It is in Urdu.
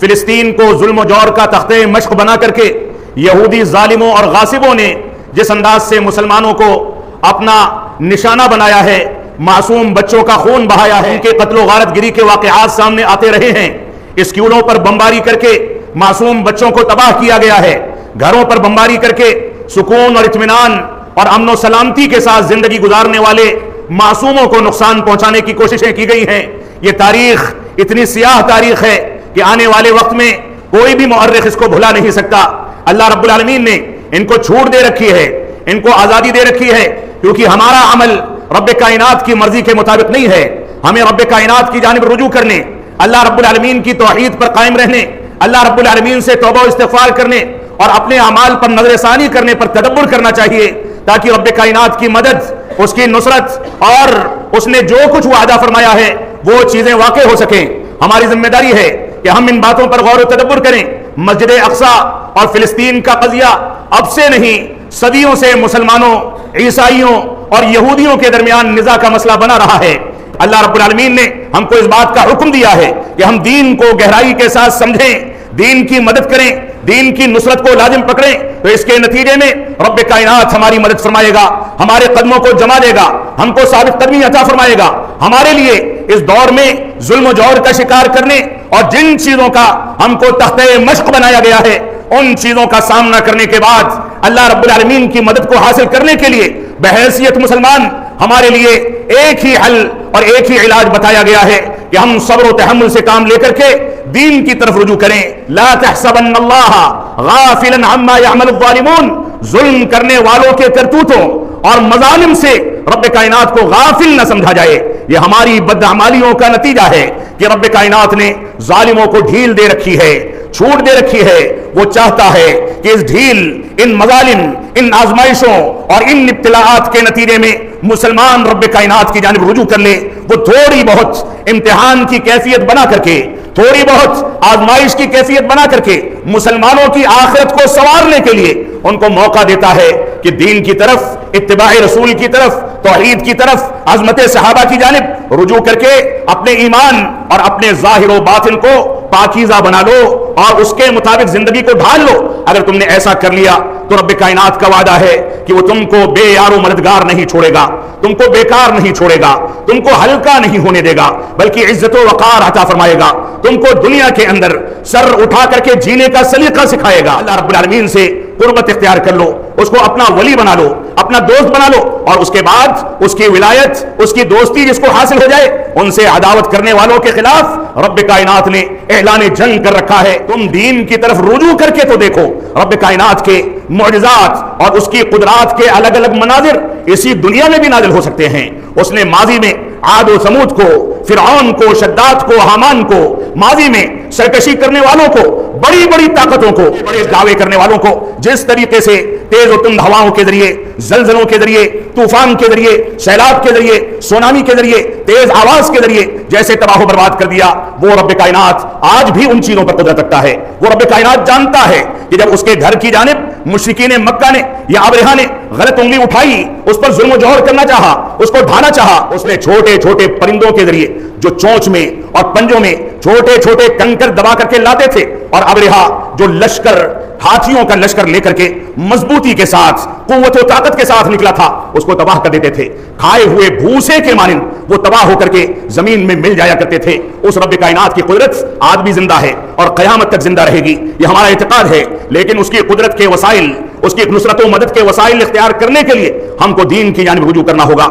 فلسطین کو ظلم و جور کا تختہ مشق بنا کر کے یہودی ظالموں اور غاصبوں نے جس انداز سے مسلمانوں کو اپنا نشانہ بنایا ہے، معصوم بچوں کا خون بہایا ہے، ان کے قتل و غارت گری کے واقعات سامنے آتے رہے ہیں، اسکولوں پر بمباری کر کے معصوم بچوں کو تباہ کیا گیا ہے، گھروں پر بمباری کر کے سکون اور اطمینان اور امن و سلامتی کے ساتھ زندگی گزارنے والے معصوموں کو نقصان پہنچانے کی کوششیں کی گئی ہیں۔ یہ تاریخ اتنی سیاہ تاریخ ہے کہ آنے والے وقت میں کوئی بھی مؤرخ اس کو بھلا نہیں سکتا۔ اللہ رب العالمین نے ان کو چھوٹ دے رکھی ہے، ان کو آزادی دے رکھی ہے، کیونکہ ہمارا عمل رب کائنات کی مرضی کے مطابق نہیں ہے۔ ہمیں رب کائنات کی جانب رجوع کرنے، اللہ رب العالمین کی توحید پر قائم رہنے، اللہ رب العالمین سے توبہ و استغفار کرنے اور اپنے اعمال پر نظر ثانی کرنے پر تدبر کرنا چاہیے، تاکہ رب کائنات کی مدد، اس کی نصرت اور اس نے جو کچھ وعدہ فرمایا ہے وہ چیزیں واقع ہو سکیں۔ ہماری ذمہ داری ہے کہ ہم ان باتوں پر غور و تدبر کریں۔ مسجد اقصی اور فلسطین کا قضیہ اب سے نہیں، صدیوں سے مسلمانوں، عیسائیوں اور یہودیوں کے درمیان نزاع کا مسئلہ بنا رہا ہے۔ اللہ رب العالمین نے ہم کو اس بات کا حکم دیا ہے کہ ہم دین کو گہرائی کے ساتھ سمجھیں، دین کی مدد کریں، دین کی نصرت کو لازم پکڑیں، تو اس کے نتیجے میں رب کائنات ہماری مدد فرمائے گا، ہمارے قدموں کو جما دے گا، ہم کو ثابت قدمی عطا فرمائے گا۔ ہمارے لیے اس دور میں ظلم و جور کا شکار کرنے اور جن چیزوں کا ہم کو تختہ مشق بنایا گیا ہے، ان چیزوں کا سامنا کرنے کے بعد اللہ رب العالمین کی مدد کو حاصل کرنے کے لیے بحیثیت مسلمان ہمارے لیے ایک ہی حل اور ایک ہی علاج بتایا گیا ہے کہ ہم صبر و تحمل سے کام لے کر کے دین کی طرف رجوع کریں۔ لا تحسبن اللہ غافلا عما يعمل الظالمون، ظلم کرنے والوں کے کرتوتوں اور مظالم سے رب کائنات کو غافل نہ سمجھا جائے۔ یہ ہماری بدعمالیوں کا نتیجہ ہے کہ رب کائنات نے ظالموں کو ڈھیل دے رکھی ہے، چھوٹ دے رکھی ہے۔ وہ چاہتا ہے کہ اس ڈھیل، ان مظالم، ان آزمائشوں اور ان ابتلاءات کے نتیجے میں مسلمان رب کائنات کی جانب رجوع کر لے۔ وہ تھوڑی بہت امتحان کی کیفیت بنا کر کے، تھوڑی بہت آزمائش کی کیفیت بنا کر کے مسلمانوں کی آخرت کو سنوارنے کے لیے ان کو موقع دیتا ہے کہ دین کی طرف، اتباع رسول کی طرف، توحید کی طرف، عظمت صحابہ کی جانب رجوع کر کے اپنے ایمان اور اپنے ظاہر و باطن کو پاکیزہ بنا لو اور اس کے مطابق زندگی کو ڈھال لو۔ اگر تم نے ایسا کر لیا تو رب کائنات کا وعدہ ہے کہ وہ تم کو بے یار و مددگار نہیں چھوڑے گا، تم کو بیکار نہیں چھوڑے گا، تم کو ہلکا نہیں ہونے دے گا، بلکہ عزت و وقار عطا فرمائے گا، تم کو دنیا کے اندر سر اٹھا کر کے جینے کا سلیقہ سکھائے گا۔ اللہ رب العالمین سے قربت اختیار کر لو، اس کو اپنا ولی بنا لو، اپنا دوست بنا لو، اور اس کے بعد اس کی ولایت، اس کی دوستی جس کو حاصل ہو جائے، ان سے عداوت کرنے والوں کے خلاف رب کائنات نے اعلان جنگ کر رکھا ہے۔ تم دین کی طرف رجوع کر کے تو دیکھو، رب کائنات کے معجزات اور اس کی قدرات کے الگ الگ مناظر اسی دنیا میں بھی نازل ہو سکتے ہیں۔ اس نے ماضی میں عاد و ثمود کو، فرعون کو، شداد کو، حامان کو، ماضی میں سرکشی کرنے والوں کو، بڑی بڑی طاقتوں کو، بڑے دعوے کرنے والوں کو جس طریقے سے تیز و تند ہواؤں کے ذریعے، زلزلوں کے ذریعے، طوفان کے ذریعے، سیلاب کے ذریعے، سونامی کے ذریعے، تیز آواز کے ذریعے جیسے تباہ و برباد کر دیا، وہ رب کائنات آج بھی ان چیزوں پر قدرت رکھتا ہے۔ وہ رب کائنات جانتا ہے کہ جب اس کے گھر کی جانب مشرکین مکہ نے یا ابرہہ نے غلط انگلی اٹھائی، اس پر ظلم و جوہر کرنا چاہا، اس کو ڈھانا چاہا، اس نے چھوٹے چھوٹے پرندوں کے ذریعے جو چونچ میں اور پنجوں میں چھوٹے چھوٹے کنکر دبا کر کے لاتے تھے، اور ابرہہ جو لشکر، ہاتھیوں کا لشکر لے کر کے مضبوطی کے ساتھ، قوت و طاقت کے ساتھ نکلا تھا، اس کو تباہ کر دیتے تھے۔ کھائے ہوئے بھوسے کے مانند وہ تباہ ہو کر کے زمین میں مل جایا کرتے تھے۔ اس رب کائنات کی قدرت آج بھی زندہ ہے اور قیامت تک زندہ رہے گی، یہ ہمارا اعتقاد ہے۔ لیکن اس کی قدرت کے وسائل، اس کی نصرت و مدد کے وسائل اختیار کرنے کے لیے ہم کو دین کی جانب رجوع کرنا ہوگا۔